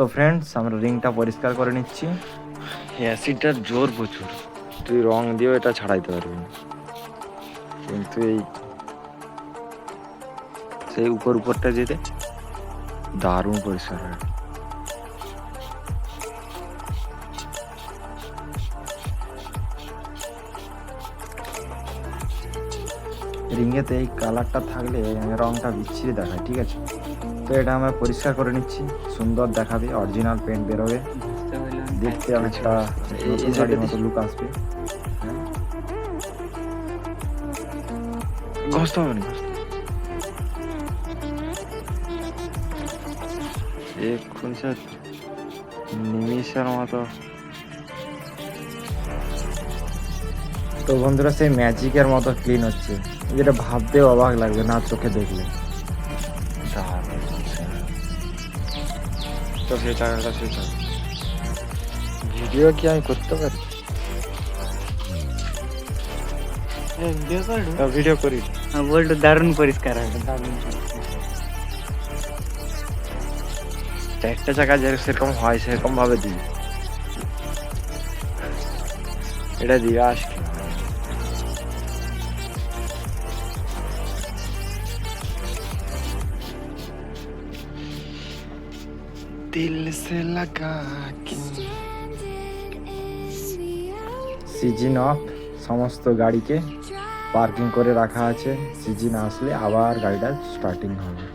So friends, আমরা রিংটা পরিষ্কার করে নিচ্ছি। অ্যাসিডটার জোর প্রচুর, তুই রং দিয়েও এটা ছাড়াইতে পারবি না, কিন্তু এই সেই উপরটা যেতে দারুণ পরিষ্কার হয়। রিংয়েতে এই কালারটা থাকলে রংটা বিচ্ছিরি দেখায়, ঠিক আছে? তো এটা আমরা পরিষ্কার করে নিচ্ছি, সুন্দর দেখাবে, অরিজিনাল পেন্ট বেরোবে, দেখতে অনেকটা নতুন গাড়ির মতো লুক আসবে। ঘষতে হবে না, এক্ষুনি স্যার নিমিষের মতো। তো বন্ধুরা, সেই ম্যাজিকের মতো ক্লিন হচ্ছে, যেটা ভাবতেও অবাক লাগবে না চোখে দেখলে। তো সেই টাকাটা সেই টাকা ভিডিও কি আমি করতে পারি? ভিডিও করি, বলটু দারুণ পরিষ্কার হবে, দারুণ। একটা চাকা সেরকম হয় সেরকম ভাবে দিই, এটা দিয়ে আসলে দিল সে লাগা কি। সিজন অফ, সমস্ত গাড়িকে পার্কিং করে রাখা আছে, সিজন আসলে আবার গাড়িটা স্টার্টিং হবে।